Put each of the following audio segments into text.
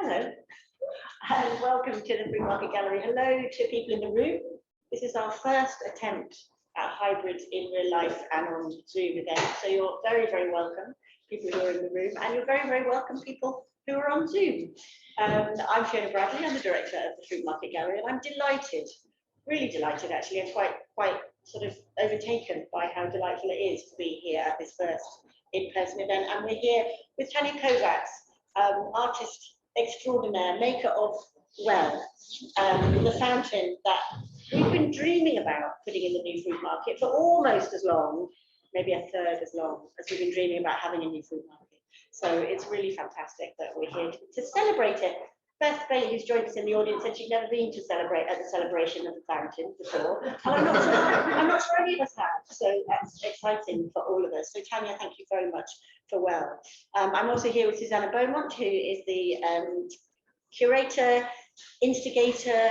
Hello, and welcome to the Fruitmarket Gallery. Hello to people in the room. This is our first attempt at hybrid in real life and on Zoom again. So you're very, very welcome, people who are in the room, and you're very, very welcome, people who are on Zoom. I'm Fiona Bradley, I'm the director of the Fruitmarket Gallery, and I'm delighted, really delighted actually, and quite sort of overtaken by how delightful it is to be here at this first in-person event. And we're here with Tania Kovats, artist extraordinaire, maker of Well, the fountain that we've been dreaming about putting in the new fruit market for almost as long, maybe a third as long as we've been dreaming about having a new fruit market. So it's really fantastic that we're here to celebrate it. Beth Bailey, who's joined us in the audience, said she'd never been to celebrate at the celebration of the fountain before. And I'm not sure any of us have, so that's exciting for all of us. So Tania, thank you very much for Well. I'm also here with Susanna Beaumont, who is the curator, instigator,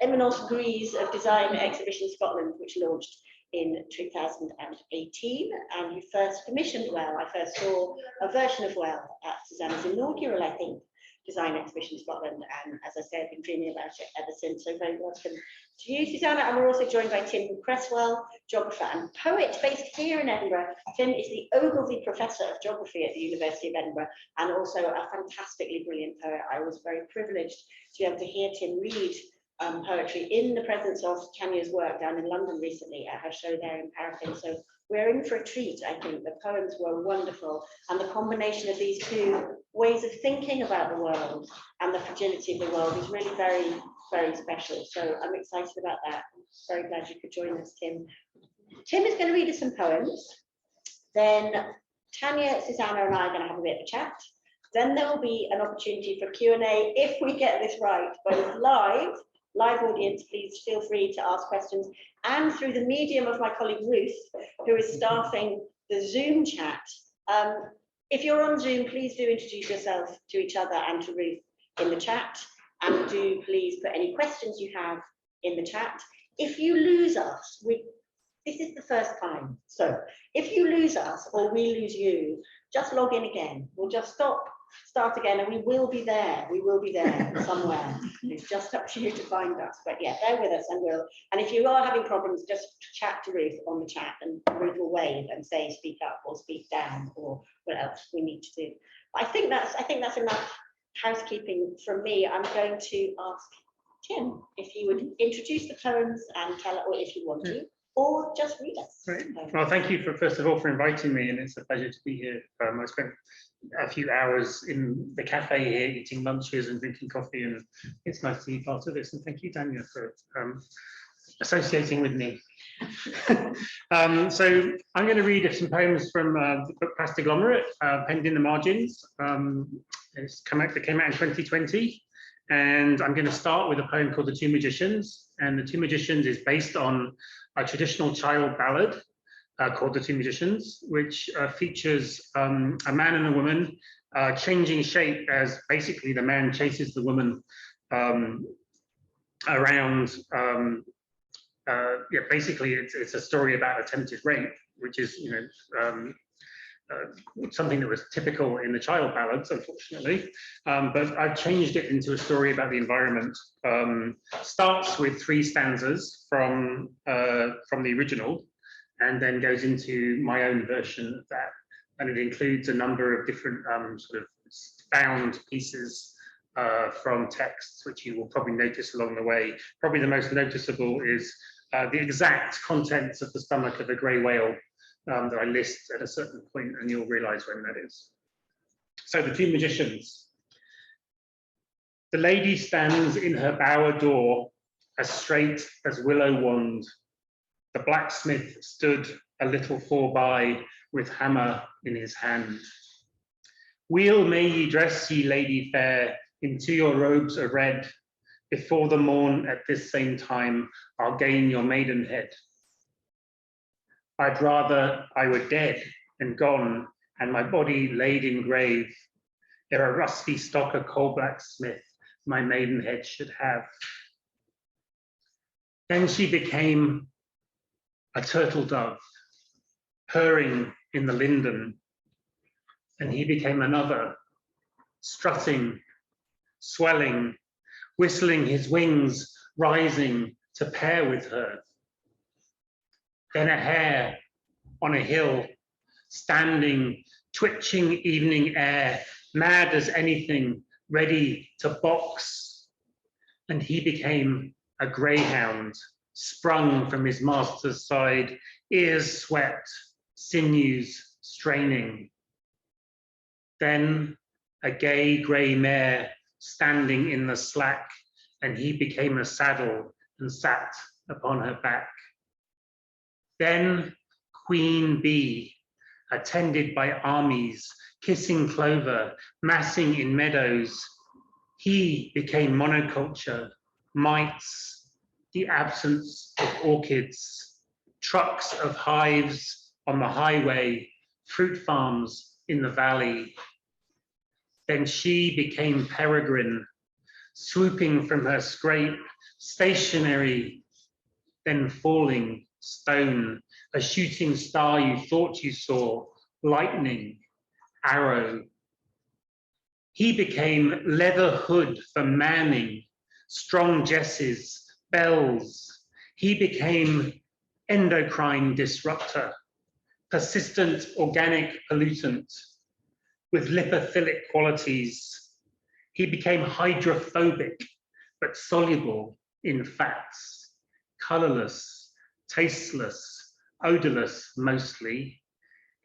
eminence grise of Design Exhibition Scotland, which launched in 2018, and who first commissioned Well. I first saw a version of Well at Susanna's inaugural, I think, Design Exhibition Scotland, and as I say, I've been dreaming about it ever since. So very welcome to you, Susanna. And we're also joined by Tim Cresswell, geographer and poet based here in Edinburgh. Tim is the Ogilvie Professor of Geography at the University of Edinburgh, and also a fantastically brilliant poet. I was very privileged to be able to hear Tim read poetry in the presence of Tania's work down in London recently at her show there in Paraffin. So we're in for a treat, I think. The poems were wonderful, and the combination of these two ways of thinking about the world and the fragility of the world is really very, very special. So I'm excited about that. I'm very glad you could join us, Tim. Tim is going to read us some poems. Then Tania, Susanna, and I are going to have a bit of a chat. Then there will be an opportunity for Q&A if we get this right, both live audience, please feel free to ask questions, and through the medium of my colleague Ruth, who is staffing the Zoom chat. If you're on Zoom, please do introduce yourself to each other and to Ruth in the chat, and do please put any questions you have in the chat. If you lose us, this is the first time, so if you lose us or we lose you, just log in again. We'll just start again, and we will be there somewhere. It's just up to you to find us, but yeah, bear with us, and if you are having problems, just chat to Ruth on the chat, and Ruth will wave and say speak up or speak down or what else we need to do. But I think that's enough housekeeping from me. I'm going to ask Tim if he would introduce the poems and tell it, or if you want to, or just read us. Great. Well, thank you first of all for inviting me, and it's a pleasure to be here. I spent a few hours in the cafe here eating lunches and drinking coffee, and it's nice to be part of this. And thank you, Tania, for associating with me. So I'm going to read some poems from the book Plastic Conglomerate, penned in the margins. It came out in 2020. And I'm going to start with a poem called The Two Magicians. And The Two Magicians is based on a traditional child ballad called The Two Magicians, which features a man and a woman changing shape as basically the man chases the woman around. Yeah, basically it's a story about attempted rape, which is, something that was typical in the child ballads, unfortunately, but I've changed it into a story about the environment. Starts with 3 stanzas from the original, and then goes into my own version of that, and it includes a number of different sort of found pieces from texts, which you will probably notice along the way. Probably the most noticeable is the exact contents of the stomach of a grey whale that I list at a certain point, and you'll realise when that is. So The Two Magicians. The lady stands in her bower door, as straight as willow wand. The blacksmith stood a little forby, with hammer in his hand. Weel may ye dress, ye lady fair, into your robes of red. Before the morn at this same time, I'll gain your maidenhead. I'd rather I were dead and gone, and my body laid in grave, ere a rusty stocker coal blacksmith my maidenhead should have. Then she became a turtle dove, purring in the linden, and he became another, strutting swelling, whistling his wings, rising to pair with her. Then a hare on a hill, standing, twitching evening air, mad as anything, ready to box. And he became a greyhound, sprung from his master's side, ears swept, sinews straining. Then a gay grey mare standing in the slack, and he became a saddle and sat upon her back. Then Queen Bee, attended by armies, kissing clover, massing in meadows, he became monoculture, mites, the absence of orchids, trucks of hives on the highway, fruit farms in the valley. Then she became peregrine, swooping from her scrape, stationary, then falling, stone, a shooting star you thought you saw, lightning, arrow. He became leather hood for manning, strong jesses, bells. He became endocrine disruptor, persistent organic pollutant with lipophilic qualities. He became hydrophobic, but soluble in fats, colorless, tasteless, odorless mostly.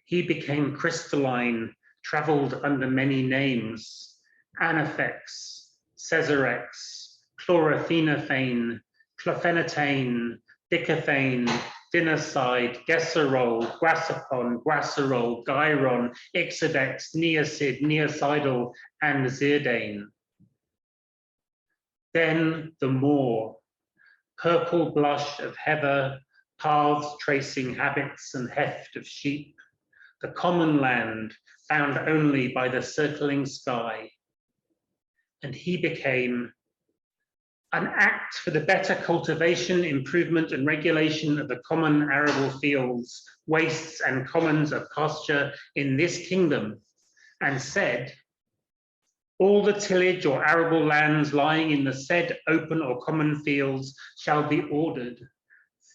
He became crystalline, traveled under many names, anaphex, cesarex, chlorphenophane, clofenatane, dicaphane, dinoside, gesserol, guasapon, guacerol, gyron, ixodex, neocid, neocidal, and zidane. Then the moor, purple blush of heather, paths tracing habits and heft of sheep, the common land found only by the circling sky. And he became an act for the better cultivation, improvement, and regulation of the common arable fields, wastes, and commons of pasture in this kingdom, and said, all the tillage or arable lands lying in the said open or common fields shall be ordered,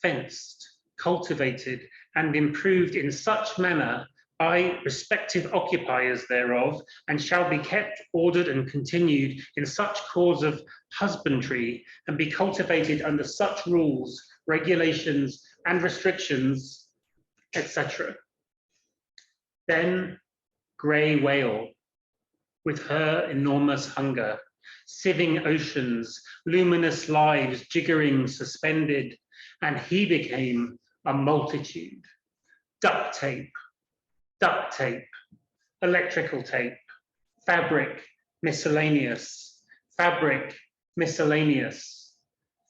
fenced, cultivated, and improved in such manner by respective occupiers thereof, and shall be kept, ordered, and continued in such cause of husbandry, and be cultivated under such rules, regulations, and restrictions, etc. Then grey whale, with her enormous hunger, sieving oceans, luminous lives jiggering suspended, and he became a multitude. Duct tape, electrical tape, fabric, miscellaneous, fabric, miscellaneous,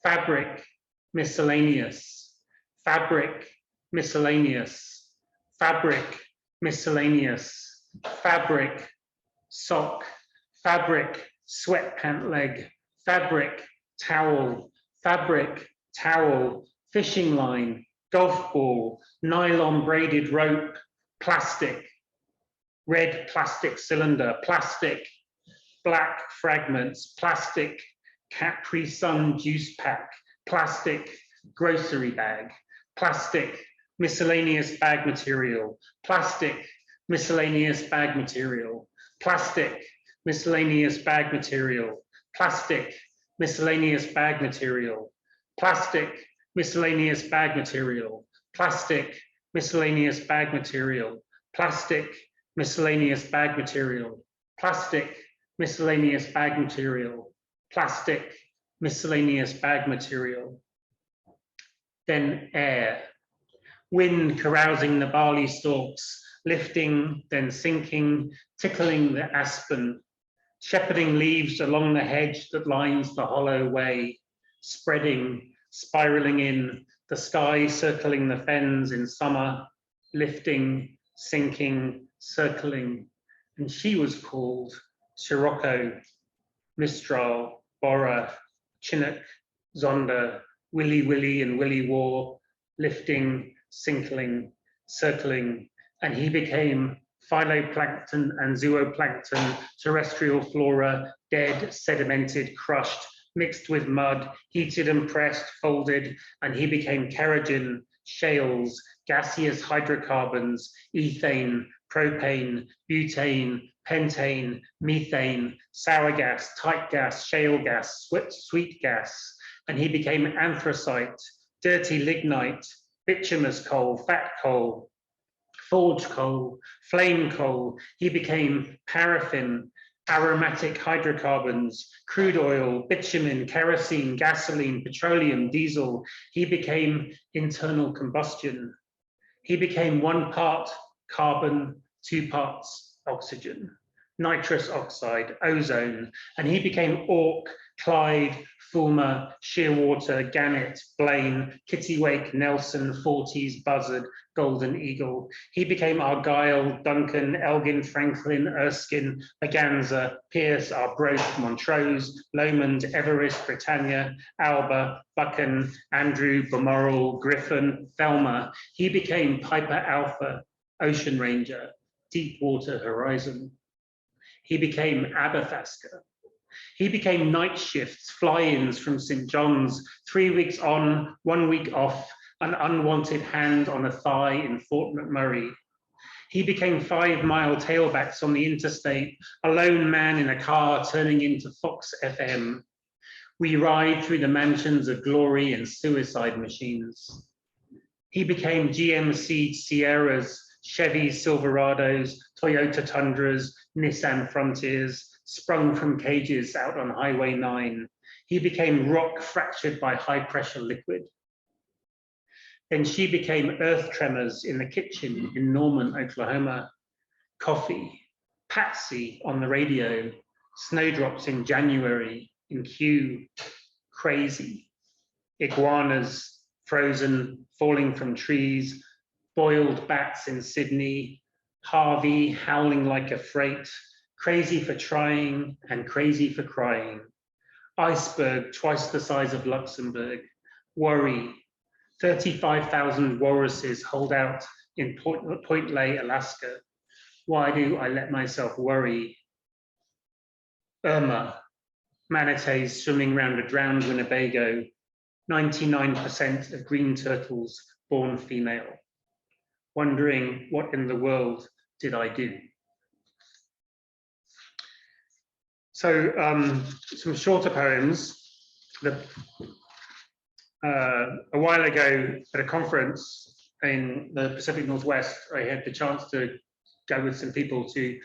fabric, miscellaneous, fabric, miscellaneous, fabric, miscellaneous, fabric, sock, fabric, sweatpant leg, fabric, towel, fishing line, golf ball, nylon braided rope, plastic, red plastic cylinder, plastic, black fragments, plastic, Capri Sun juice pack, plastic, grocery bag, plastic, miscellaneous bag material, plastic, miscellaneous bag material, plastic, miscellaneous bag material, plastic, miscellaneous bag material, plastic, miscellaneous bag material, plastic, miscellaneous bag material, plastic, miscellaneous bag material, plastic, miscellaneous bag material, plastic, miscellaneous bag material. Then air, wind carousing the barley stalks, lifting, then sinking, tickling the aspen, shepherding leaves along the hedge that lines the hollow way, spreading, spiraling in, the sky circling the fens in summer, lifting, sinking, circling. And she was called Sirocco, Mistral, Bora, Chinook, Zonda, Willy Willy and Willy War, lifting, sinking, circling, and he became phytoplankton and zooplankton, terrestrial flora, dead, sedimented, crushed, mixed with mud, heated and pressed, folded, and he became kerogen, shales, gaseous hydrocarbons, ethane, propane, butane, pentane, methane, sour gas, tight gas, shale gas, sweet gas, and he became anthracite, dirty lignite, bituminous coal, fat coal, forge coal, flame coal. He became paraffin, aromatic hydrocarbons, crude oil, bitumen, kerosene, gasoline, petroleum, diesel. He became internal combustion. He became 1 part carbon, 2 parts oxygen, nitrous oxide, ozone, and he became Orc, Clyde, Fulmer, Shearwater, Gannet, Blaine, Kittiwake, Nelson, Forties, Buzzard, Golden Eagle. He became Argyle, Duncan, Elgin, Franklin, Erskine, Maganza, Pierce, Arbroath, Montrose, Lomond, Everest, Britannia, Alba, Buchan, Andrew, Balmoral, Griffin, Thelma. He became Piper Alpha, Ocean Ranger, Deepwater Horizon. He became Aberthasker. He became night shifts, fly-ins from St. John's, 3 weeks on, 1 week off, an unwanted hand on a thigh in Fort McMurray. He became 5-mile tailbacks on the interstate, a lone man in a car turning into Fox FM. We ride through the mansions of glory and suicide machines. He became GMC Sierras, Chevy Silverados, Toyota Tundras, Nissan Frontiers, sprung from cages out on Highway 9. He became rock fractured by high-pressure liquid. Then she became earth tremors in the kitchen in Norman, Oklahoma. Coffee, Patsy on the radio, snowdrops in January in Kew, crazy. Iguanas, frozen, falling from trees, boiled bats in Sydney, Harvey howling like a freight, crazy for trying and crazy for crying. Iceberg, twice the size of Luxembourg. Worry, 35,000 walruses hold out in Point Lay, Alaska. Why do I let myself worry? Irma, manatees swimming around a drowned Winnebago. 99% of green turtles born female. Wondering what in the world did I do? So some shorter poems. A while ago at a conference in the Pacific Northwest, I had the chance to go with some people to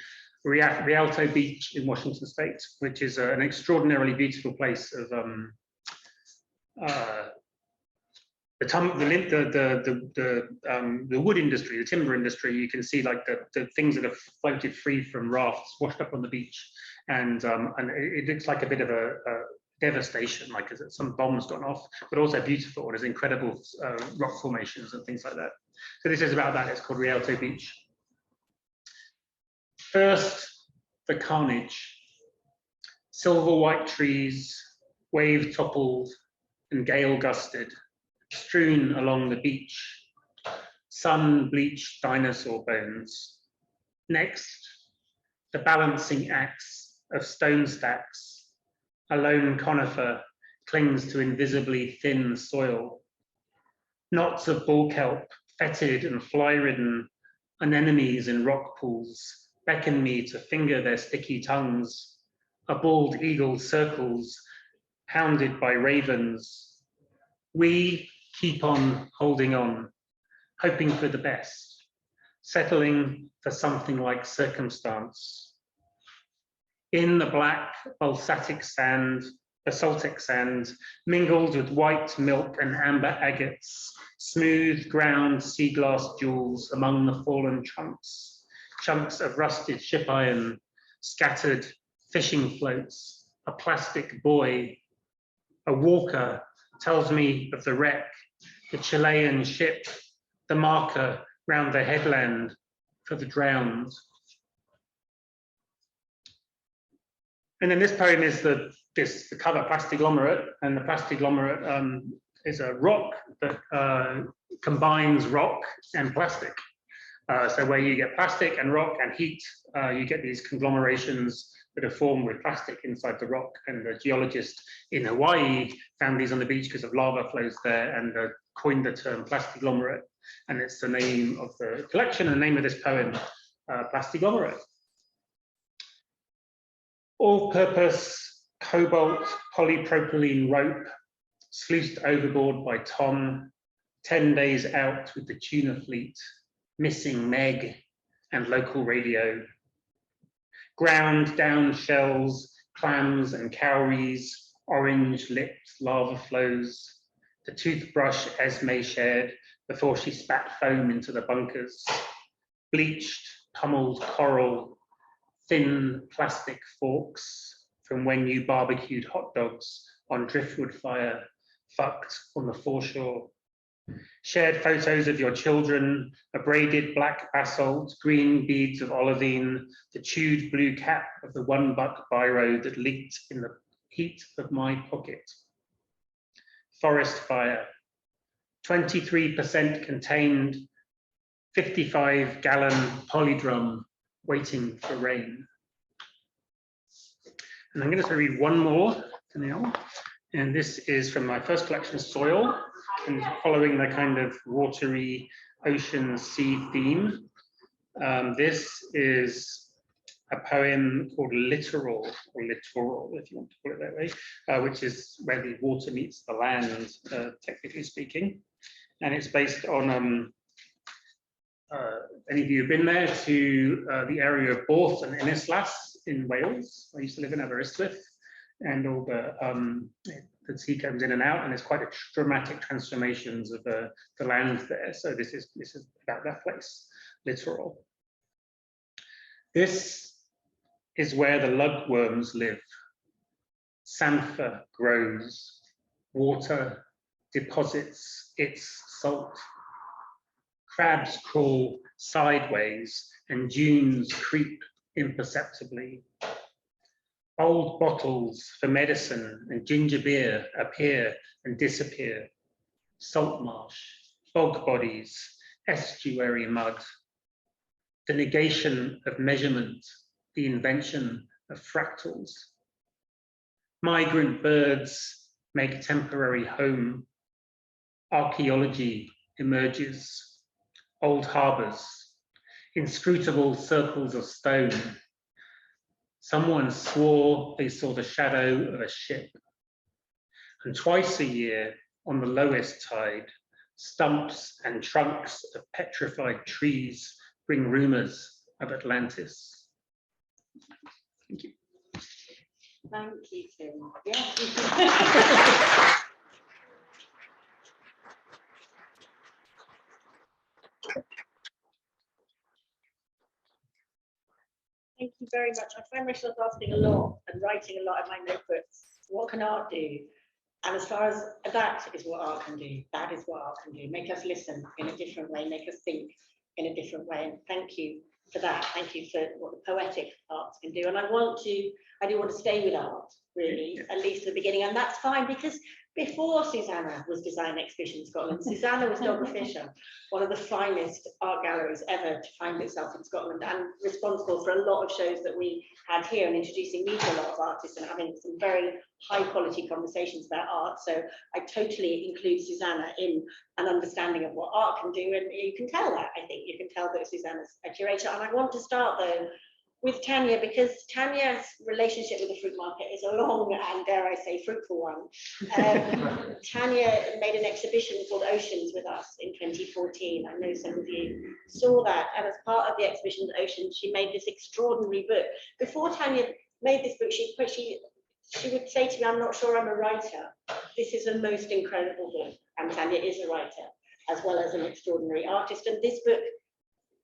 Rialto Beach in Washington State, which is an extraordinarily beautiful place of the wood industry, the timber industry. You can see like the things that have floated free from rafts washed up on the beach, and it looks like a bit of a devastation, like some bombs gone off, but also beautiful. There's incredible rock formations and things like that. So this is about that. It's called Rialto Beach. First, the carnage. Silver white trees, wave toppled and gale gusted, strewn along the beach, sun-bleached dinosaur bones. Next, the balancing axe of stone stacks. A lone conifer clings to invisibly thin soil. Knots of bull kelp, fetid and fly-ridden, anemones in rock pools, beckon me to finger their sticky tongues. A bald eagle circles, hounded by ravens. We keep on holding on, hoping for the best, settling for something like circumstance. In the black basaltic sand, mingled with white milk and amber agates, smooth ground sea glass jewels among the fallen chunks of rusted ship iron, scattered fishing floats, a plastic buoy. A walker tells me of the wreck, the Chilean ship, the marker round the headland for the drowned. And then this poem is the cover plastiglomerate, and the plastiglomerate is a rock that combines rock and plastic. So where you get plastic and rock and heat, you get these conglomerations that are formed with plastic inside the rock. And the geologist in Hawaii found these on the beach because of lava flows there and coined the term plastiglomerate. And it's the name of the collection and the name of this poem, Plastiglomerate. All-purpose cobalt polypropylene rope sluiced overboard by Tom, 10 days out with the tuna fleet, missing Meg and local radio. Ground down shells, clams and cowries, orange lips, lava flows, the toothbrush Esme shared before she spat foam into the bunkers, bleached, pummeled coral, thin plastic forks from when you barbecued hot dogs on driftwood fire, fucked on the foreshore. Shared photos of your children, a braided black basalt, green beads of olivine, the chewed blue cap of the $1 biro that leaked in the heat of my pocket. Forest fire, 23% contained, 55-gallon polydrum waiting for rain. And I'm going to read one more, Danielle. And this is from my first collection, Soil, and following the kind of watery ocean sea theme. This is a poem called Littoral, or Littoral, if you want to call it that way, which is where the water meets the land, technically speaking. And it's based on, any of you have been there to the area of Borth and Innislas in Wales. I used to live in Aberystwyth, and all the sea comes in and out, and it's quite a dramatic transformations of the land there. So this is about that place, Littoral. This is where the lugworms live. Samphire grows, water deposits its salt. Crabs crawl sideways and dunes creep imperceptibly. Old bottles for medicine and ginger beer appear and disappear. Salt marsh, bog bodies, estuary mud. The negation of measurement, the invention of fractals. Migrant birds make temporary home. Archaeology emerges. Old harbours, inscrutable circles of stone. Someone swore they saw the shadow of a ship. And twice a year, on the lowest tide, stumps and trunks of petrified trees bring rumours of Atlantis. Thank you. Thank you, Tim. Yes. Thank you very much. I find myself asking a lot and writing a lot in my notebooks. What can art do? And as far as that is what art can do, that is what art can do. Make us listen in a different way, make us think in a different way. And thank you for that. Thank you for what the poetic arts can do. And I do want to stay with art, really, at least at the beginning. And that's fine, because before Susanna was Design Exhibition Scotland, Susanna was Dr. Fisher, one of the finest art galleries ever to find itself in Scotland, and responsible for a lot of shows that we had here and introducing me to a lot of artists and having some very high quality conversations about art. So I totally include Susanna in an understanding of what art can do, and you can tell that. I think you can tell that Susanna's a curator. And I want to start though with Tania, because Tania's relationship with the Fruitmarket is a long and, dare I say, fruitful one. Tania made an exhibition called Oceans with us in 2014. I know some of you saw that, and as part of the exhibition Oceans, she made this extraordinary book. Before Tania made this book, she would say to me, "I'm not sure I'm a writer." This is a most incredible book, and Tania is a writer as well as an extraordinary artist. And this book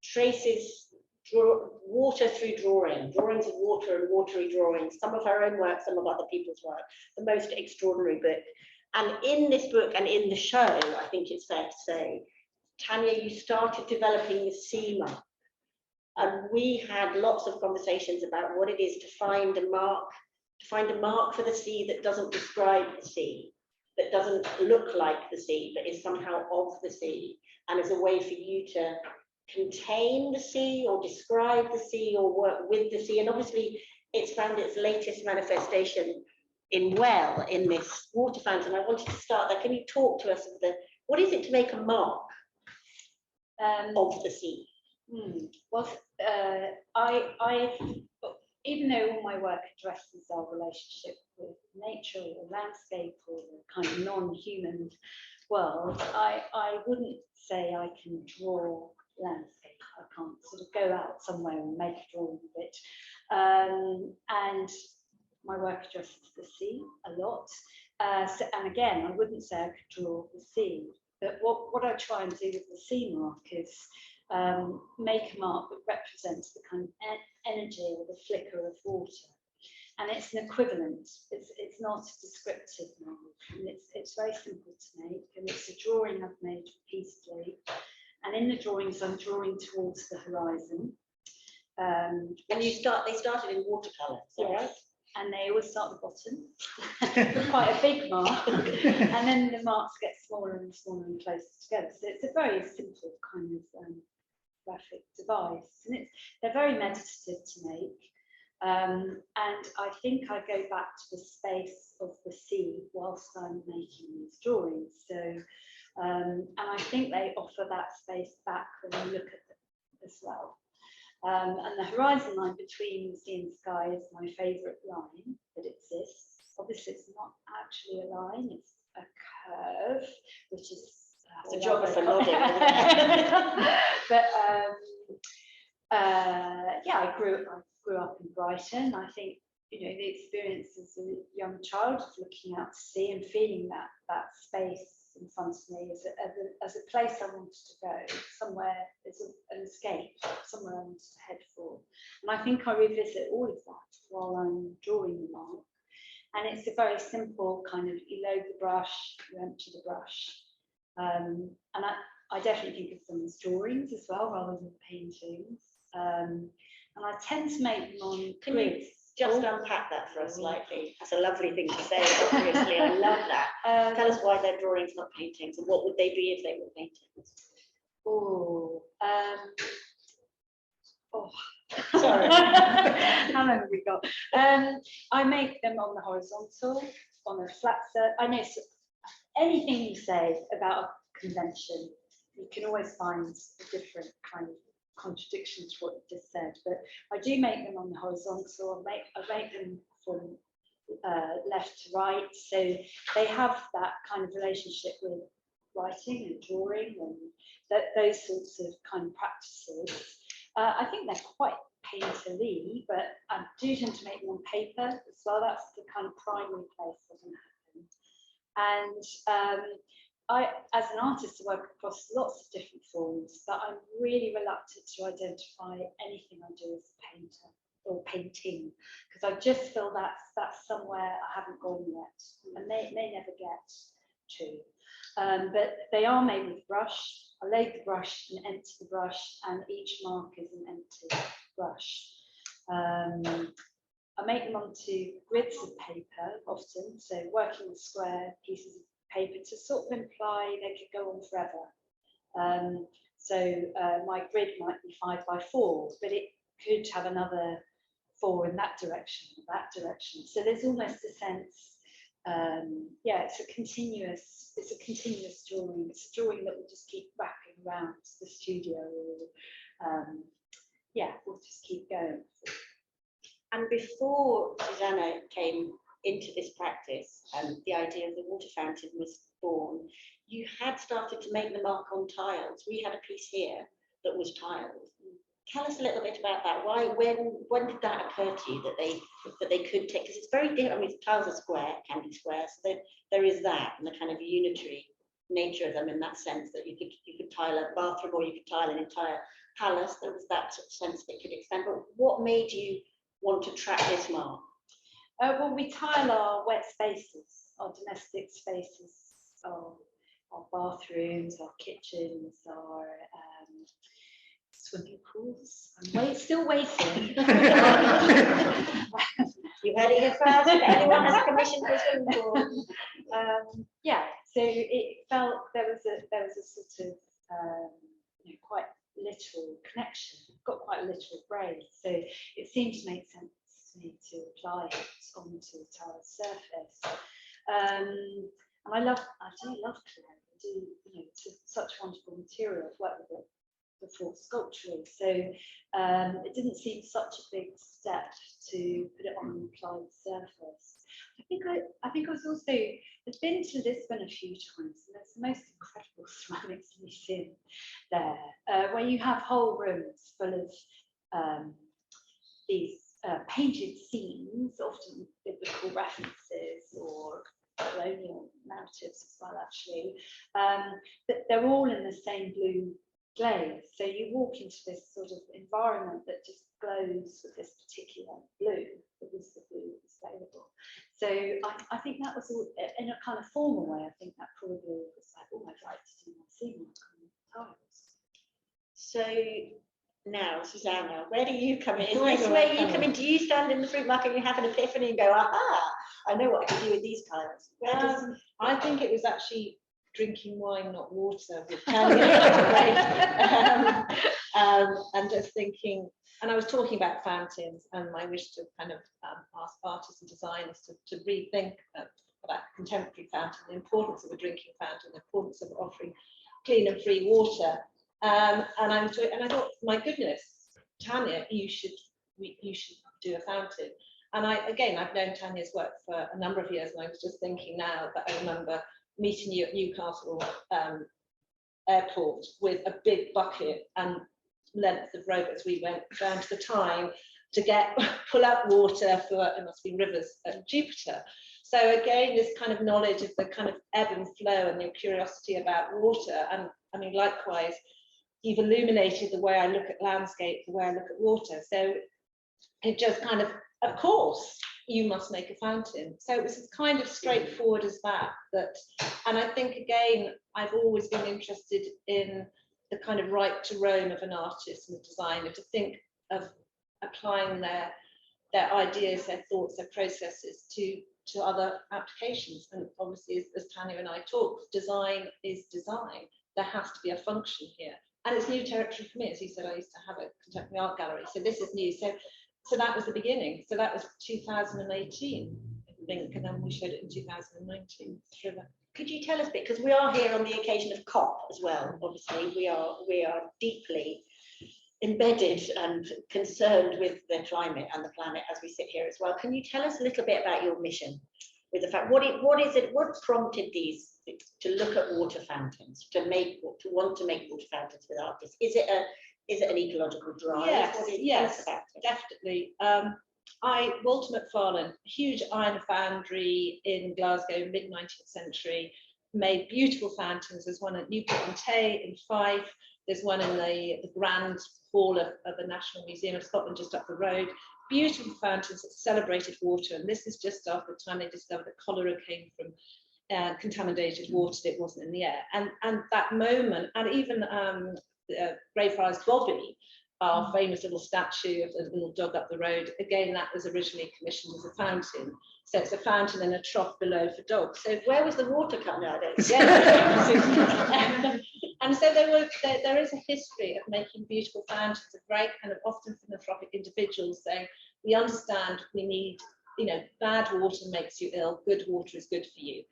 traces water through drawings of water and watery drawings, some of her own work, some of other people's work, the most extraordinary book. And in this book and in the show, I think it's fair to say, Tania, you started developing the sea map. And we had lots of conversations about what it is to find a mark for the sea that doesn't describe the sea, that doesn't look like the sea, but is somehow of the sea, and is a way for you to contain the sea or describe the sea or work with the sea. And obviously it's found its latest manifestation in Well, in this water fountain. I wanted to start there. Can you talk to us of what is it to make a mark of the sea? Well, I even though all my work addresses our relationship with nature or landscape or the kind of non-human world, I wouldn't say I can draw landscape. I can't sort of go out somewhere and make a drawing of it. And my work addresses the sea a lot. And again, I wouldn't say I could draw the sea. But what I try and do with the sea mark is make a mark that represents the kind of energy or the flicker of water. And it's an equivalent. It's not a descriptive mark. And it's very simple to make. And it's a drawing I've made repeatedly. And in the drawings, I'm drawing towards the horizon. And they started in watercolour. Yes. And they always start at the bottom with quite a big mark, and then the marks get smaller and smaller and closer together. So it's a very simple kind of graphic device, and they're very meditative to make. And I think I go back to the space of the sea whilst I'm making these drawings. So, and I think they offer that space back when you look at them as well. And the horizon line between the sea and sky is my favourite line that exists. Obviously, it's not actually a line, it's a curve, which is the geographer nodding. But yeah, I grew up in Brighton. I think, you know, the experience as a young child of looking out to sea and feeling that space in front of me as a place I wanted to go, somewhere, it's an escape, somewhere I wanted to head for. And I think I revisit all of that while I'm drawing the mark. And it's a very simple kind of, you load the brush, you empty the brush. And I definitely think of them as drawings as well, rather than paintings. And I tend to make them on grids. Just unpack that for us slightly. That's a lovely thing to say, obviously. I love that. Tell us why they're drawings, not paintings, and what would they be if they were paintings? Sorry. How long have we got? I make them on the horizontal, on a flat surface. I know anything you say about a convention, you can always find a different kind of contradiction to what you just said, but I do make them on the horizontal. I make them from left to right, so they have that kind of relationship with writing and drawing and those sorts of kind of practices. I think they're quite painterly, but I do tend to make them on paper as well. That's the kind of primary place that can happen. And I, as an artist, I work across lots of different forms, but I'm really reluctant to identify anything I do as a painter or painting, because I just feel that's somewhere I haven't gone yet, and they never get to. But they are made with brush. I load the brush and empty the brush, and each mark is an empty brush. I make them onto grids of paper often, so working with square pieces of paper to sort of imply they could go on forever. So my grid might be 5 by 4, but it could have another 4 in that direction, or that direction. So there's almost a sense, yeah, it's a continuous drawing. It's a drawing that will just keep wrapping around the studio, or yeah, we'll just keep going. And before Susanna came into this practice and the idea of the water fountain was born, you had started to make the mark on tiles. We had a piece here that was tiled. Tell us a little bit about that. Why, when did that occur to you that they could take? Because it's very different. I mean, tiles are square, can be square, so there is that and the kind of unitary nature of them in that sense that you could tile a bathroom or you could tile an entire palace. There was that sort of sense that could expand. But what made you want to track this mark? Well, we tile our wet spaces, our domestic spaces, our bathrooms, our kitchens, our swimming pools. I'm still waiting. You heard it here first. If anyone has permission for a swimming pool. Yeah, so it felt there was a sort of you know, quite literal connection. I've got quite a literal brain, so it seemed to make sense to me to apply it onto the tile surface. And I do love clay. I do, you know, it's such wonderful material. I've worked with it before sculpturing, so it didn't seem such a big step to put it on an applied surface. I think I was also, I've been to Lisbon a few times, and there's the most incredible ceramics museum there, where you have whole rooms full of these painted scenes, often biblical references or colonial narratives as well, actually. But they're all in the same blue glaze. So you walk into this sort of environment that just glows with this particular blue. It was the blue that was available. So I think that was all, in a kind of formal way, I think that probably was like, oh, I'd like to do my scene on tiles. So now, Susanna, where do you come in? Is Where this do where I you come come in? in? Do you stand in the fruit market and you have an epiphany and go, aha, I know what I can do with these tiles? Where does I think it was actually drinking wine, not water, with Tania. And just thinking, and I was talking about fountains and my wish to kind of ask artists and designers to rethink about contemporary fountain, the importance of a drinking fountain, the importance of offering clean and free water. And I thought, my goodness, Tania, you should do a fountain. And I've known Tania's work for a number of years, and I was just thinking now that I remember meeting you at Newcastle airport with a big bucket and length of rope as we went down to the Tyne to pull out water for, it must be rivers at Jupiter. So again, this kind of knowledge of the kind of ebb and flow and your curiosity about water. And I mean, likewise, you've illuminated the way I look at landscape, the way I look at water. So it just kind of course, you must make a fountain. So it was as kind of straightforward as that. And I think, again, I've always been interested in the kind of right to roam of an artist and a designer, to think of applying their ideas, their thoughts, their processes to other applications. And obviously, as Tania and I talked, design is design. There has to be a function here. And it's new territory for me. As you said, I used to have a contemporary art gallery, so this is new. So that was the beginning. So that was 2018, I think, and then we showed it in 2019. Could you tell us a bit, because we are here on the occasion of COP as well, obviously we are deeply embedded and concerned with the climate and the planet as we sit here as well. Can you tell us a little bit about your mission with the fact, what prompted these to look at water fountains, to want to make water fountains with artists? Is it an ecological drive? Yes, definitely. Walter McFarlane, huge iron foundry in Glasgow, mid-19th century, made beautiful fountains. There's one at Newport-on-Tay in Fife. There's one in the Grand Hall of the National Museum of Scotland, just up the road. Beautiful fountains that celebrated water. And this is just after the time they discovered that cholera came from contaminated water that wasn't in the air. And that moment, and even Greyfriars Bobby, our famous little statue of the little dog up the road, again, that was originally commissioned as a fountain. So it's a fountain and a trough below for dogs. So where was the water coming out of? And so there is a history of making beautiful fountains, of very kind of often philanthropic individuals saying, we understand we need, bad water makes you ill, good water is good for you.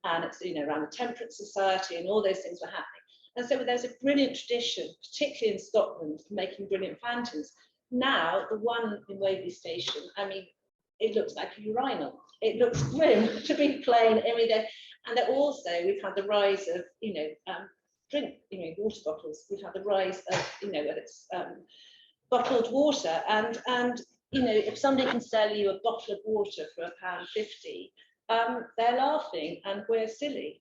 And it's, around the temperance society and all those things were happening. And so there's a brilliant tradition, particularly in Scotland, for making brilliant fountains. Now, the one in Waverley Station, I mean, it looks like a urinal. It looks grim, to be plain, every day. And then also, we've had the rise of, water bottles. We've had the rise of, whether it's bottled water. And if somebody can sell you a bottle of water for £1.50, they're laughing and we're silly.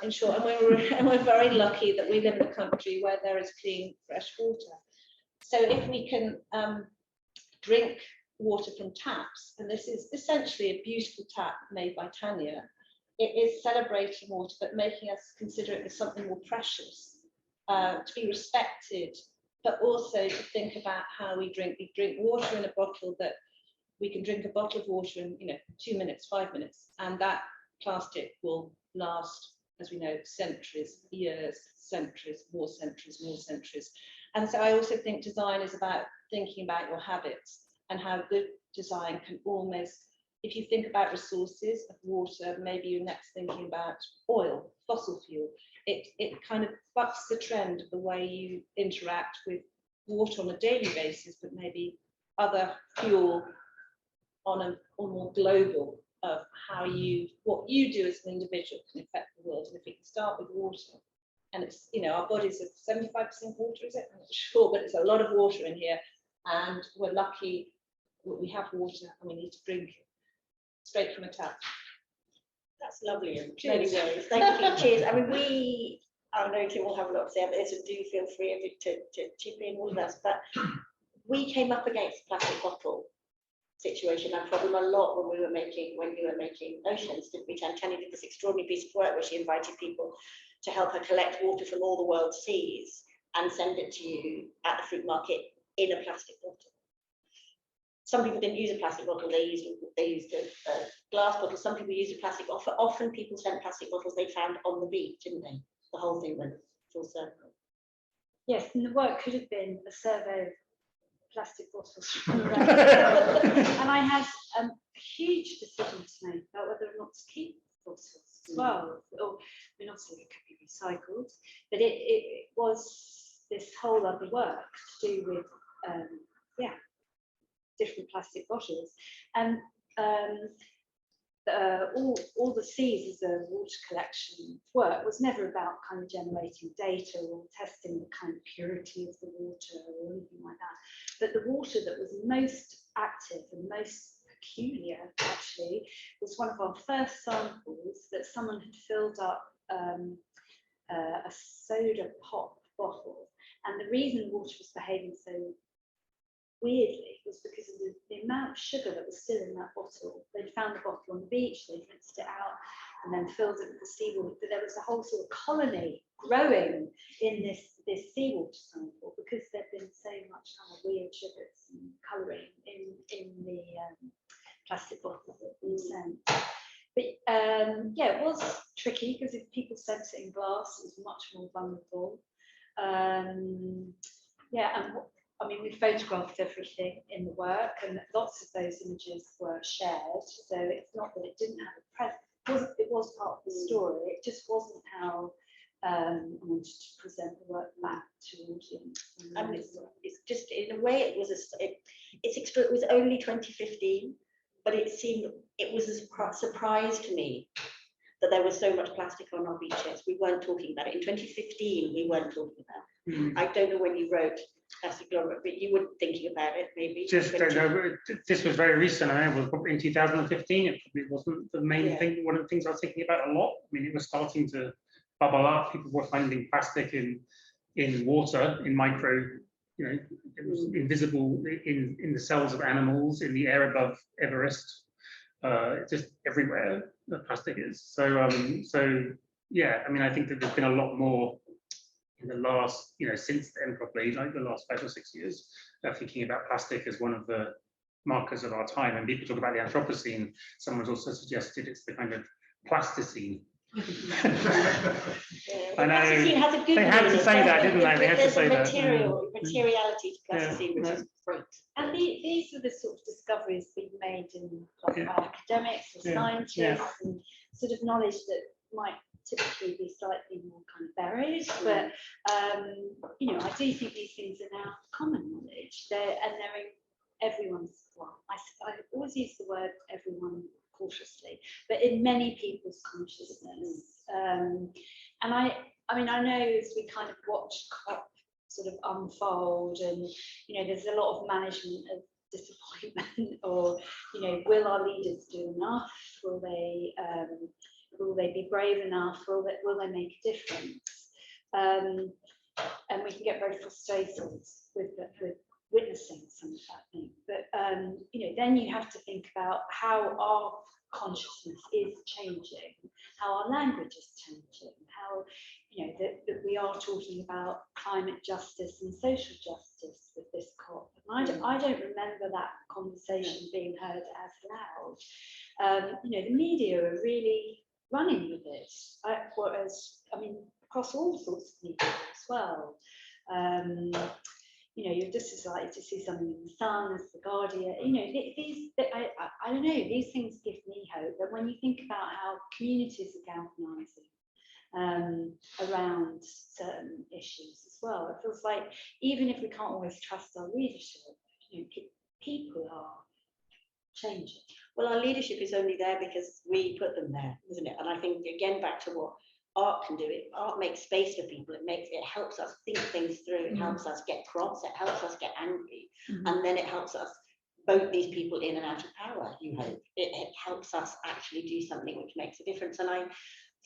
In short, and we're very lucky that we live in a country where there is clean, fresh water. So if we can drink water from taps, and this is essentially a beautiful tap made by Tania, it is celebrating water, but making us consider it as something more precious, to be respected, but also to think about how we drink. We drink water in a bottle that we can drink a bottle of water in 2 minutes, 5 minutes, and that plastic will last, as we know, centuries, years, centuries, more centuries, more centuries. And so I also think design is about thinking about your habits and how good design can almost, if you think about resources of water, maybe you're next thinking about oil, fossil fuel. It kind of bucks the trend of the way you interact with water on a daily basis, but maybe other fuel on a more global of how what you do as an individual can affect the world. And if we can start with water, and it's, you know, our bodies are 75% water, is it? I'm not sure, but it's a lot of water in here, and we're lucky that we have water and we need to drink it straight from a tap. That's lovely. Cheers. Many ways. Thank you. Cheers. I mean, I know Tim will have a lot to say about this, and do feel free to chip in, all of us. But we came up against the plastic bottle situation and problem a lot when we were making oceans, didn't we? Tania did this extraordinary piece of work where she invited people to help her collect water from all the world's seas and send it to you at the fruit market in a plastic bottle. Some people didn't use a plastic bottle, they used a glass bottle. Some people used a plastic bottle. Often people sent plastic bottles they found on the beach, didn't they? The whole thing went full circle. Yes, and the work could have been a survey of plastic bottles. And I had a huge decision to make about whether or not to keep bottles as well. Or, I mean, obviously it could be recycled, but it was this whole other work to do with, different plastic bottles. And all the seas as a water collection work was never about kind of generating data or testing the kind of purity of the water or anything like that. But the water that was most active and most peculiar actually was one of our first samples that someone had filled up a soda pop bottle. And the reason water was behaving so weirdly was because of the amount of sugar that was still in that bottle. They'd found the bottle on the beach, they'd rinsed it out and then filled it with the seawater. But there was a whole sort of colony growing in this seawater sample because there'd been so much kind of weird sugars and colouring in the plastic bottle that we sent. But yeah, it was tricky because if people sent it in glass, it was much more vulnerable. I mean, we photographed everything in the work, and lots of those images were shared. So it's not that it didn't have a presence. It was part of the story. It just wasn't how I wanted to present the work back to audience. I mean, it's just in a way it was it was only 2015, but it was a surprise to me that there was so much plastic on our beaches. We weren't talking about it in 2015. We weren't talking about it. I don't know when you wrote plastic geographer, but you were thinking about it maybe. Just this was very recent. I mean, it was probably in 2015. It probably wasn't the main thing. One of the things I was thinking about a lot. I mean, it was starting to bubble up. People were finding plastic in water, in micro. You know, it was invisible in the cells of animals, in the air above Everest. Just everywhere the plastic is. So yeah, I mean, I think that there's been a lot more in the last, since then, probably like the last 5 or 6 years, thinking about plastic as one of the markers of our time. And people talk about the Anthropocene. Someone's also suggested it's the kind of plasticine. I know they had to say that, didn't they? They had to say that. Materiality to plasticine, which is great. And these are the sort of discoveries being made in academics or scientists, and sort of knowledge that might typically be slightly more kind of buried. But I do think these things are now common knowledge. They're in everyone's. Well, I always use the word everyone cautiously, but in many people's consciousness. And I mean, I know as we kind of watch COP sort of unfold, and there's a lot of management of disappointment, or will our leaders do enough? Will they be brave enough? Will they make a difference? And we can get very frustrated with witnessing some of that thing. But then you have to think about how our consciousness is changing, how our language is changing, how that we are talking about climate justice and social justice with this COP. And I don't remember that conversation being heard as loud. The media are really running with it, whereas across all sorts of media as well. you know, you're just as likely to see something in the Sun as the Guardian. You know, I don't know, these things give me hope that when you think about how communities are galvanising around certain issues as well, it feels like even if we can't always trust our leadership, you know, people are changing. Well, our leadership is only there because we put them there, isn't it? And I think, again, back to what art can do, art makes space for people. It helps us think things through. It helps us get cross. It helps us get angry, and then it helps us vote these people in and out of power. You hope it helps us actually do something which makes a difference. And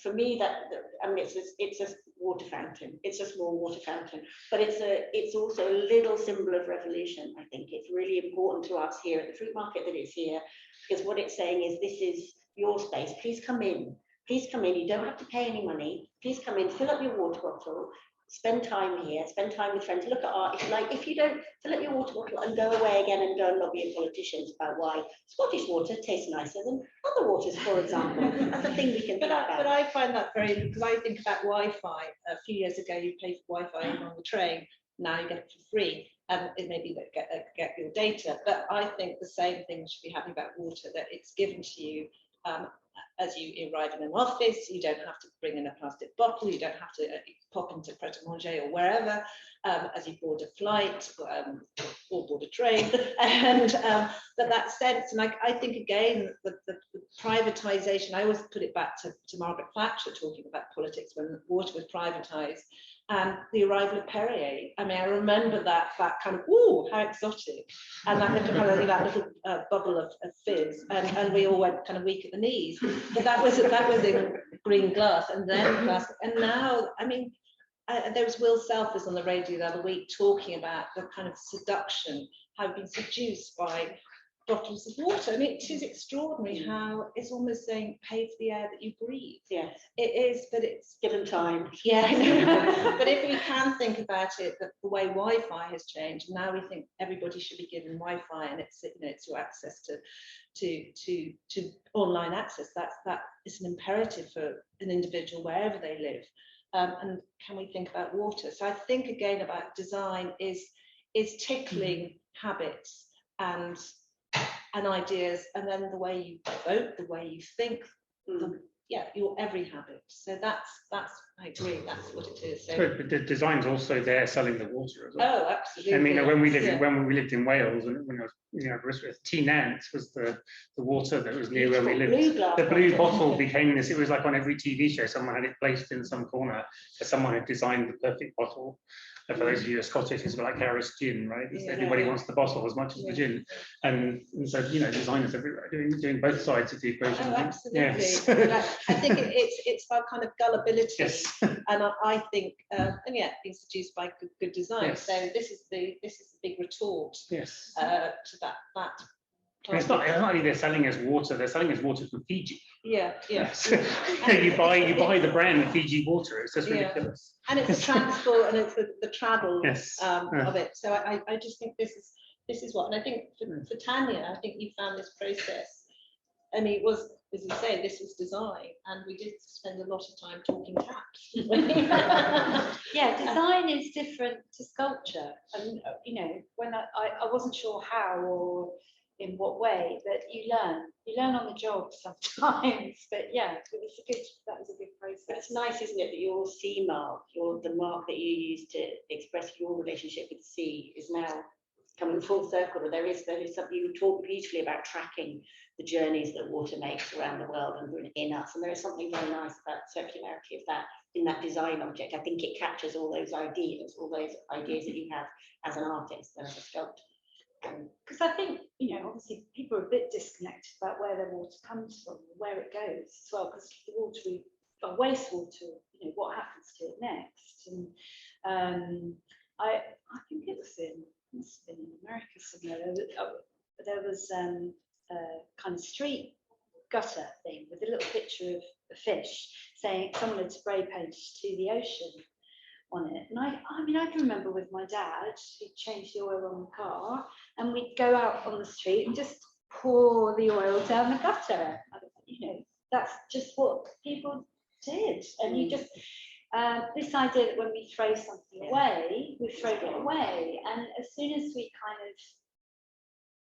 for me, I mean, it's a water fountain. It's a small water fountain, but it's also a little symbol of revolution. I think it's really important to us here at the Fruitmarket that it's here, because what it's saying is, this is your space. Please come in. Please come in. You don't have to pay any money. Please come in, fill up your water bottle, spend time here, spend time with friends, look at art. If you don't, fill up your water bottle and go away again and go and lobby at politicians about why Scottish water tastes nicer than other waters, for example. That's a thing we can think about. But I find that very, because I think about Wi-Fi. A few years ago, you paid for Wi-Fi on the train. Now you get it for free. It may be that get your data. But I think the same thing should be happening about water, that it's given to you as you arrive in an office. You don't have to bring in a plastic bottle. You don't have to pop into Pret a Manger or wherever as you board a flight or board a train. And but that sense, and I think again, the privatisation, I always put it back to Margaret Thatcher talking about politics when water was privatised. And the arrival of Perrier. I mean, I remember that kind of, ooh, how exotic, and that little bubble of fizz, and we all went kind of weak at the knees. But that was in green glass, and then plastic, and now, I mean, there was Will Selfers on the radio the other week talking about the kind of seduction, how we've been seduced by bottles of water. I mean, it is extraordinary how it's almost saying pay for the air that you breathe. Yes, it is, but it's given time. Yeah, but if we can think about it, that the way Wi-Fi has changed, now we think everybody should be given Wi-Fi, and it's, you know, it's your access to online access. That is an imperative for an individual wherever they live. And can we think about water? So I think again about design is tickling habits and ideas, and then the way you vote, the way you think, your every habit. So that's I agree, that's what it is. So, but the design's also there selling the water as well. Oh, absolutely. I mean, when we lived in Wales, and when I was, you know, Tea Nant was the water that was near where we lived. The blue bottle became this. It was like on every TV show, someone had it placed in some corner, someone had designed the perfect bottle. And for those of you who are Scottish, it's like Harris gin, right? Everybody wants the bottle as much as the gin, and so, you know, designers everywhere doing both sides of the equation. Oh, absolutely. Yes. I think it's our kind of gullibility, yes. And I think, and yeah, being seduced by good design. Yes. So this is the big retort. Yes. To that. And it's not only they're selling us water; they're selling us water from Fiji. Yeah. Yes. you buy the brand Fiji water. It's just ridiculous. And it's the transport and it's the travel yes. of it. So I just think this is what, and I think for Tania, I think you found this process. I mean, it was, as you say, this was design, and we did spend a lot of time talking taps. Yeah, design is different to sculpture, and you know, when I wasn't sure how or in what way, but you learn on the job sometimes. But yeah, that was a good process. But it's nice, isn't it, that your sea mark, the mark that you use to express your relationship with the sea, is now coming full circle. There is something, you talk beautifully about tracking the journeys that water makes around the world and in us, and there is something very nice about circularity of that in that design object. I think it captures all those ideas that you have as an artist and as a sculptor. Because I think, you know, obviously people are a bit disconnected about where their water comes from, where it goes as well, because the water, wastewater, you know, what happens to it next. And I think it must have been in America somewhere. There was a kind of street gutter thing with a little picture of a fish saying someone had spray painted to the ocean on it. And I mean, I can remember with my dad, he'd change the oil on the car, and we'd go out on the street and just pour the oil down the gutter. You know, that's just what people did. And you just, This idea that when we throw something away, we've thrown it away. And as soon as we kind of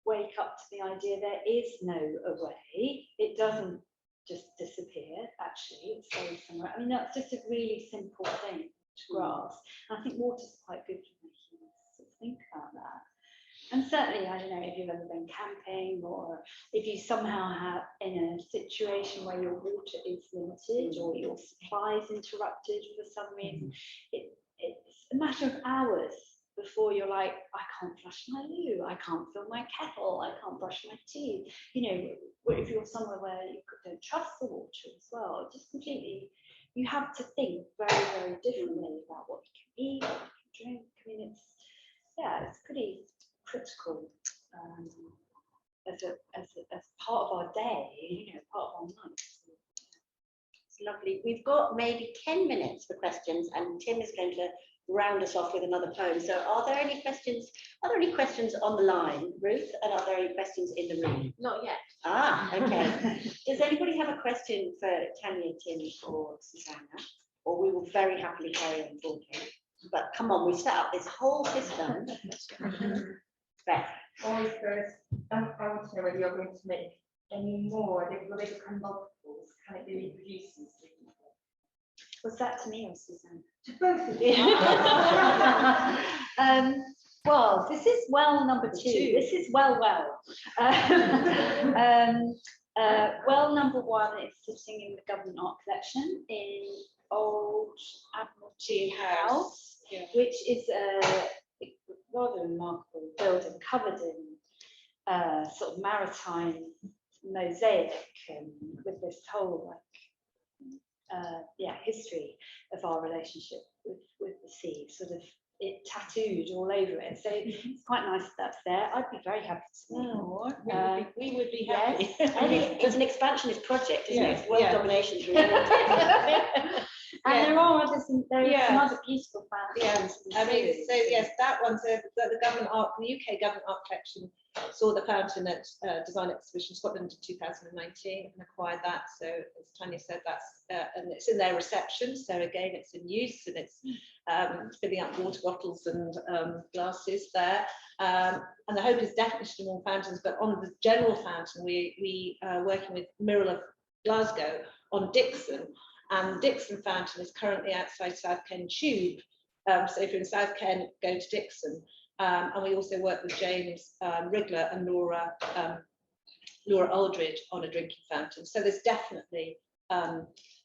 wake up to the idea there is no away, it doesn't just disappear, actually, it stays somewhere. I mean, that's just a really simple thing to grasp. And I think water's quite good for making us sort of think about that. And certainly, I don't know if you've ever been camping, or if you somehow have in a situation where your water is limited or your supply is interrupted for some reason, it's a matter of hours before you're like, I can't flush my loo, I can't fill my kettle, I can't brush my teeth. You know, if you're somewhere where you don't trust the water as well, just completely, you have to think very, very differently about what you can eat, what you can drink. I mean, it's pretty critical as part of our day, you know, part of our life. It's lovely. We've got maybe 10 minutes for questions, and Tim is going to round us off with another poem. So are there any questions? Are there any questions on the line, Ruth? And are there any questions in the room? Not yet. Ah, okay. Does anybody have a question for Tania, Tim, or Susanna? Or we will very happily carry on talking. But come on, we've set up this whole system. Beth. Always first, I want to know whether you're going to make any more. Will they become multiples? Can it be reproduced? Was that to me or Susanna? To both of you. Well, this is well number two. This is well. Well number one is sitting in the government art collection in Old Admiralty House, which is a rather remarkable building covered in sort of maritime mosaic, with this whole history of our relationship with the sea, sort of it tattooed all over it. So it's quite nice that that's there. I'd be very happy to see more. We would be happy. Yes. I mean, it's an expansionist project, isn't it? It's world domination's really wanted. And there are others, there are some other beautiful fountains. I mean, so yes, that one, so the government art, the UK government art collection saw the fountain at Design Exhibition Scotland in 2019 and acquired that. So as Tania said, that's and it's in their reception. So again, it's in use and it's filling up water bottles and glasses there. And the hope is definitely to do more fountains. But on the general fountain, we are working with Mirror of Glasgow on Dixon. And Dixon Fountain is currently outside South Ken Tube. So if you're in South Ken, go to Dixon. And we also work with James Wrigler and Laura Aldridge on a drinking fountain. So there's definitely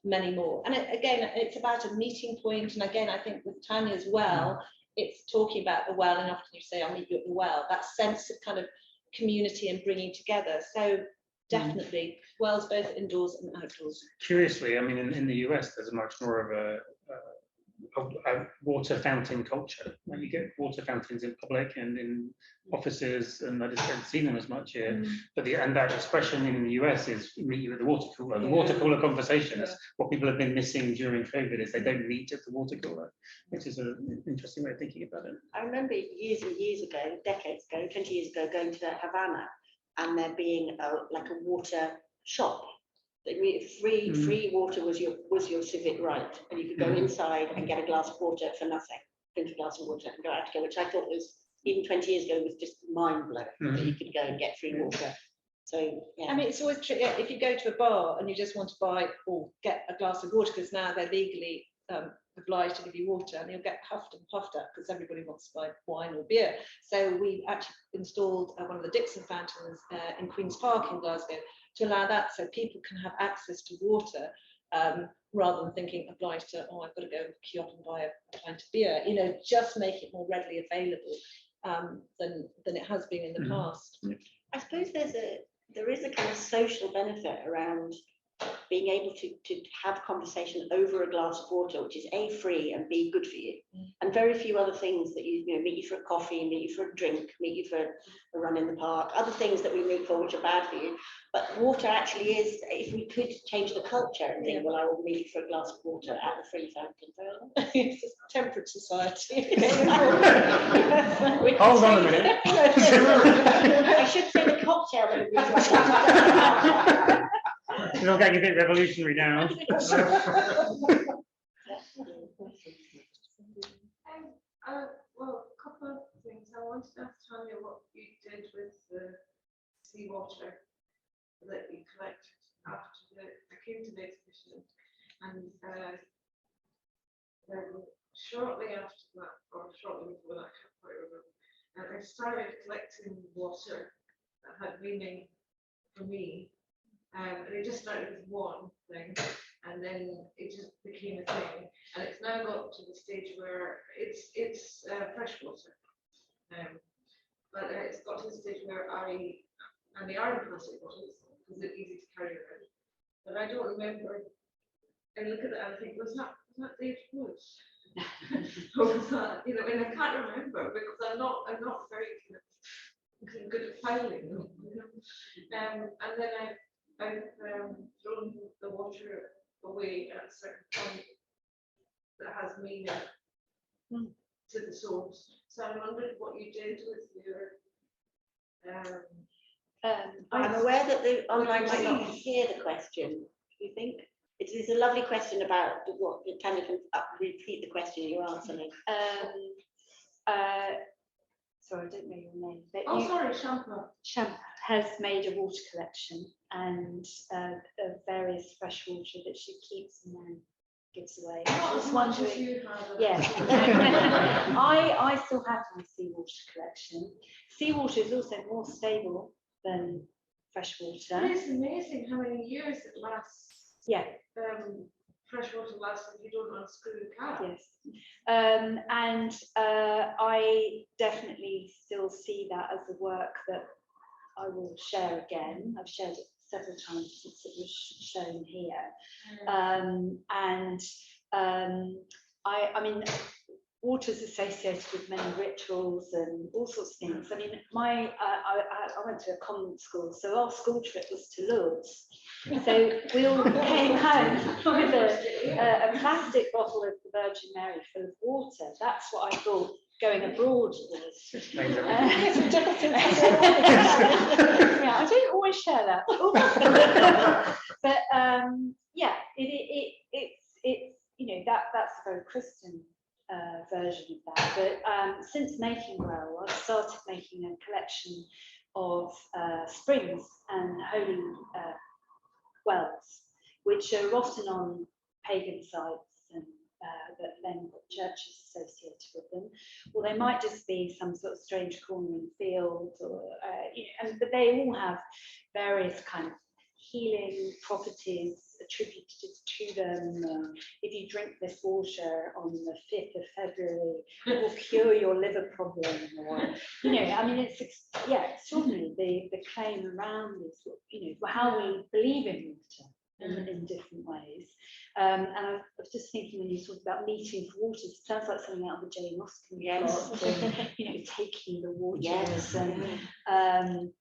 many more. And again, it's about a meeting point. And again, I think with Tania's well, it's talking about the well. And often you say, I'll meet you at the well. That sense of kind of community and bringing together. So definitely, wells both indoors and outdoors. Curiously, I mean, in the US, there's much more of a water fountain culture. When you get water fountains in public and in offices, and I just haven't seen them as much here. But and that expression in the US is meet you at the water cooler. The water cooler conversation is what people have been missing during COVID. Is they don't meet at the water cooler, which is an interesting way of thinking about it. I remember years and years ago, decades ago, 20 years ago, going to Havana, and there being like a water shop. Free water was your civic right, and you could go inside and get a glass of water for nothing, drink a glass of water and go out again, which I thought was, even 20 years ago, was just mind blowing that you could go and get free water. So yeah. I mean, it's always true. If you go to a bar and you just want to buy or get a glass of water, because now they're legally obliged to give you water, and you'll get huffed and puffed at because everybody wants to buy wine or beer. So we actually installed one of the Dixon fountains in Queen's Park in Glasgow to allow that, so people can have access to water rather than thinking obliged to, oh, I've got to go queue up and buy a pint of beer. You know, just make it more readily available than it has been in the past. I suppose there is a kind of social benefit around being able to have conversation over a glass of water, which is A, free, and B, good for you. And very few other things that you know, meet you for a coffee, meet you for a drink, meet you for a run in the park, other things that we meet for which are bad for you. But water actually is, if we could change the culture and think, well, I will meet you for a glass of water at the free fountain. It's a temperate society. Hold on a minute. I should say the cocktail that You're not getting a bit revolutionary now. seawater that you collected after I came to the exhibition, and shortly after that, or shortly before that, I can't quite remember, and I started collecting water that had meaning for me, and it just started with one thing, and then it just became a thing, and it's now got to the stage where it's fresh water, but it's got to the stage where and they are in plastic bottles because they're easy to carry around, but I don't remember. I look at that and I think, was that David Woods? Or was that, you know, and I can't remember because I'm not very kind of good at filing them, you know? And then I've thrown the water away at a certain point that has meaning to the source. So I wondered what you did with your I'm aware that the online might not hear the question. Do you think? It is a lovely question about what Tania can repeat the question you're answering. Sorry, I don't know your name. But sorry, Champa. Champa has made a water collection and of various fresh water that she keeps and then gives away. Not as much as you have. Yeah, I still have my seawater collection. Seawater is also more stable than fresh water. It's amazing how many years it lasts. Yeah. Fresh water lasts if you don't unscrew the cap. Yes. And I definitely still see that as a work that I will share again. I've shared it several times since it was shown here. I mean, water is associated with many rituals and all sorts of things. I mean, I went to a convent school, so our school trip was to Lourdes. So we all came home with a plastic bottle of the Virgin Mary full of water. That's what I thought going abroad was. Yeah. Yeah, I don't always share that. But yeah, it's you know, that's a very Christian version of that. But since making WELL, I've started making a collection of springs and holy wells, which are often on pagan sites and that then got churches associated with them, or they might just be some sort of strange corner in the field, or you know, but they all have various kind of healing properties attributed to them. If you drink this water on the 5th of February, it will cure your liver problem, or you know, I mean, it's extraordinary the claim around this, you know, how we believe in water in different ways. And I was just thinking when you talk about meeting for waters, it sounds like something out of a Jane Austen plot, and, you know, taking the waters. Yes. And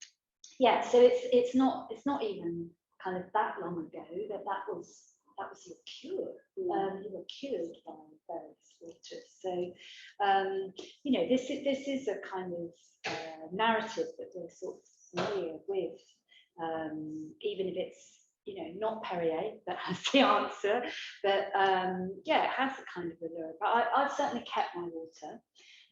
yeah, so it's not even kind of that long ago that was your cure. You were cured by various waters. So you know, this is a kind of narrative that we're sort of familiar with, even if it's, you know, not Perrier that has the answer, but yeah, it has a kind of allure. But I've certainly kept my water,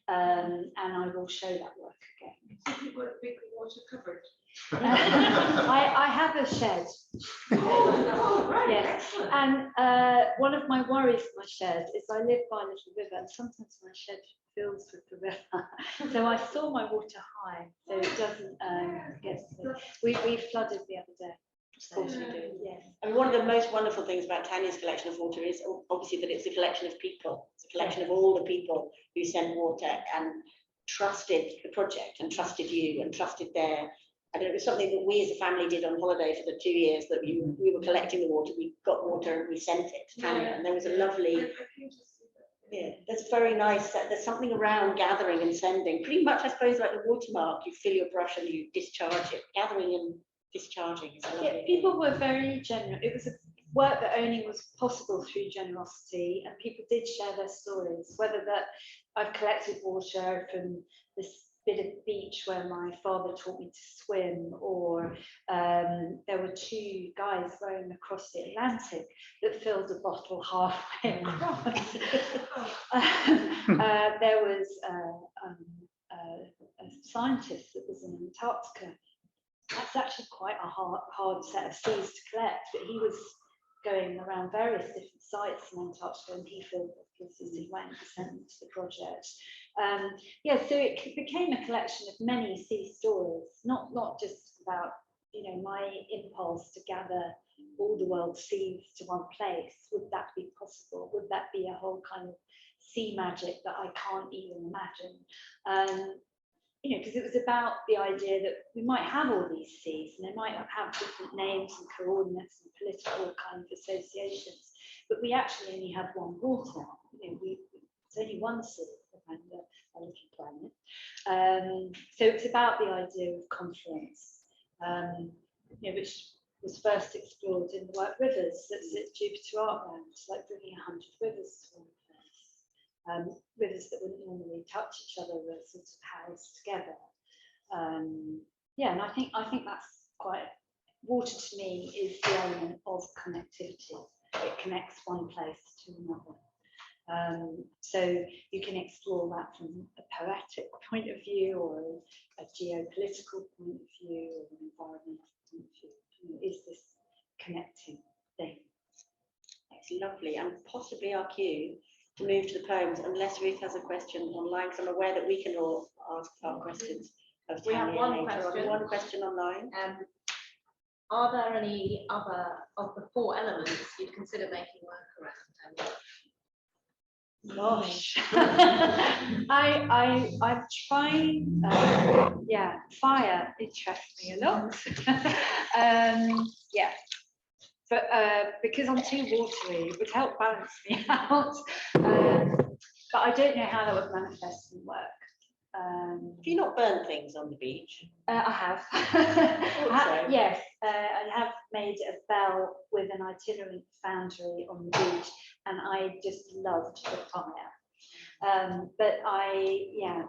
and I will show that work again. So you've got a big water cupboard. I have a shed. Oh, right. Yes. Excellent. And one of my worries for my shed is I live by a little river, and sometimes my shed fills with the river. So I store my water high, so it doesn't get. We flooded the other day. Of course we do. Yes. I mean, one of the most wonderful things about Tania's collection of water is obviously that it's a collection of people. It's a collection of all the people who sent water and trusted the project and trusted you and trusted their. And it was something that we as a family did on holiday for the 2 years that we were collecting the water. We got water and we sent it to Tania, and there was a lovely. Yeah, that's very nice. There's something around gathering and sending. Pretty much, I suppose, like the watermark. You fill your brush and you discharge it. Gathering and discharging is lovely. Yeah, people were very generous. It was a work that only was possible through generosity, and people did share their stories. Whether that I've collected water from this bit of beach where my father taught me to swim, or there were 2 guys rowing across the Atlantic that filled a bottle halfway across. There was a scientist that was in Antarctica that's actually quite a hard set of seas to collect, but he was going around various different sites in Antarctica, and he filled the pieces he went and sent them to the project. Yeah, so it became a collection of many sea stories, not just about, you know, my impulse to gather all the world's seas to one place. Would that be possible? Would that be a whole kind of sea magic that I can't even imagine? You know, because it was about the idea that we might have all these seas and they might have different names and coordinates and political kind of associations, but we actually only have one water. You know, it's only one sea around a little planet. So it's about the idea of confluence, you know, which was first explored in the White Rivers. That's at Jupiter Artland, like bringing 100 rivers to one place. Rivers that wouldn't normally touch each other were sort of housed together. Yeah, and I think that's quite, water to me is the element of connectivity. It connects one place to another. So you can explore that from a poetic point of view, or a geopolitical point of view, or an environmental point of view. You know, is this connecting thing? It's lovely, and possibly our cue to move to the poems, unless Ruth has a question online, because I'm aware that we can all ask our questions of We have Tania one later on. question. One question online. Are there any other of the 4 elements you'd consider making work around? Gosh, I'm trying. Yeah, fire interests me a lot. Yeah, but because I'm too watery, it would help balance me out. But I don't know how that would manifest in work. Have you not burned things on the beach? I have. Also. Yes, I have made a bell with an itinerant foundry on the beach, and I just loved the fire. But yeah,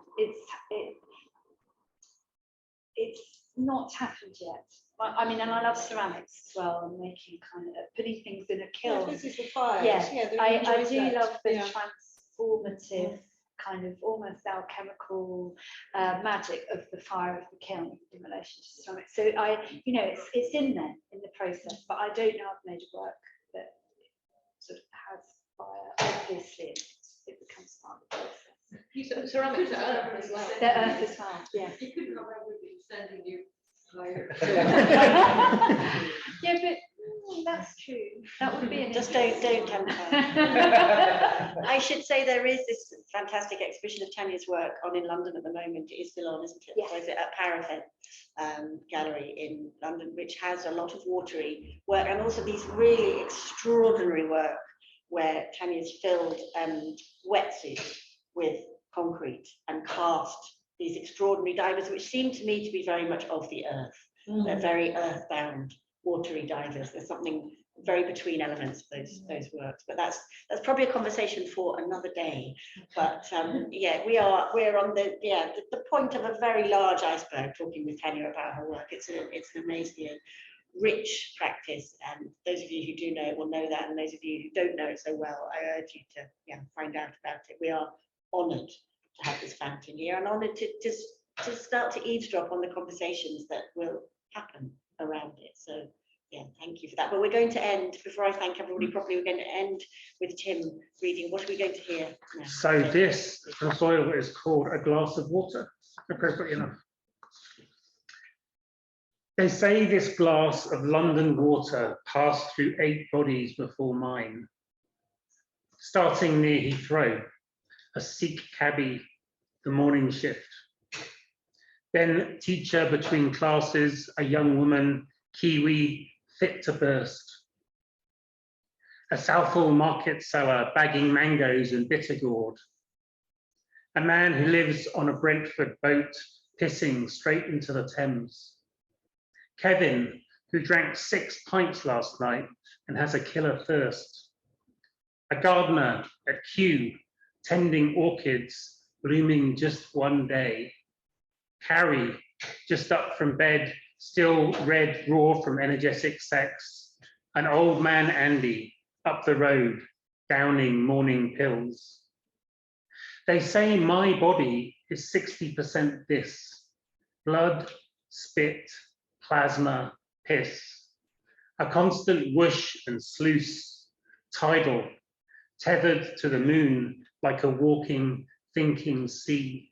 it's not happened yet. I mean, and I love ceramics as well, and making kind of putting things in a kiln. This is the fire. Yeah, I do that. love the Yeah. transformative kind of almost alchemical magic of the fire of the kiln in relation to ceramics. So you know, it's in there in the process, but I don't know I've made a work that sort of has fire. Obviously, it becomes part of the process. You said ceramics are earth as well. The earth as well, yeah. You couldn't have everything sending you higher. Yeah, but that's true. That would be an Just don't tempt I should say there is this fantastic exhibition of Tania's work on in London at the moment. It is still on, isn't it? Yes. Or is it at Parapet Gallery in London, which has a lot of watery work and also these really extraordinary work where Tania's filled wetsuits with concrete and cast these extraordinary divers, which seem to me to be very much of the earth. They're very earthbound, watery divers. There's something very between elements of those works, but that's probably a conversation for another day. But yeah, we're on the point of a very large iceberg talking with Tania about her work. It's an amazingly rich practice, and those of you who do know it will know that, and those of you who don't know it so well, I urge you to find out about it. We are honoured to have this fountain here, and honoured to start to eavesdrop on the conversations that will happen around it. So yeah, thank you for that. But we're going to end, before I thank everybody properly, we're going to end with Tim reading. What are we going to hear now? So this from soil is called A Glass of Water, appropriately enough. They say this glass of London water passed through 8 bodies before mine. Starting near Heathrow, a Sikh cabbie, the morning shift. Then teacher between classes, a young woman, Kiwi, fit to burst. A Southall market seller bagging mangoes and bitter gourd. A man who lives on a Brentford boat, pissing straight into the Thames. Kevin, who drank 6 pints last night and has a killer thirst. A gardener at Kew, tending orchids, blooming just one day. Carrie, just up from bed, still red raw from energetic sex. An old man Andy, up the road, downing morning pills. They say my body is 60% this. Blood, spit, plasma, piss, a constant whoosh and sluice, tidal, tethered to the moon like a walking, thinking sea.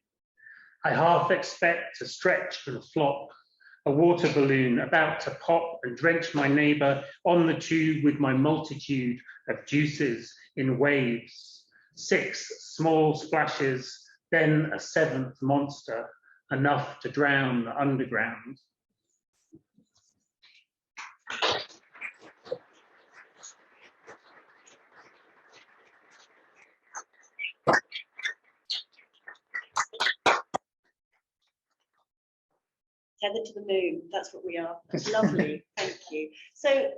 I half expect to stretch and flop, a water balloon about to pop and drench my neighbour on the tube with my multitude of juices in waves. 6 small splashes, then a 7th monster, enough to drown the underground. Tethered to the moon, that's what we are. That's lovely, thank you. So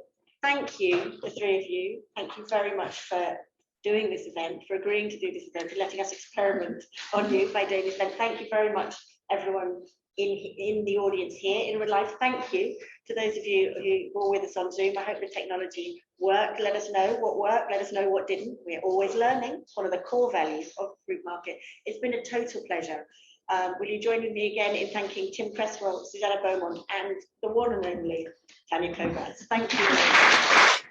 thank you, the 3 of you. Thank you very much for doing this event, for agreeing to do this event, for letting us experiment on you by doing this event. Thank you very much, everyone in the audience here in real life. Thank you to those of you who were with us on Zoom. I hope the technology worked. Let us know what worked, let us know what didn't. We're always learning. It's one of the core values of Fruitmarket. It's been a total pleasure. Will you join with me again in thanking Tim Cresswell, Susanna Beaumont, and the one and only Tania Kovats? Thank you.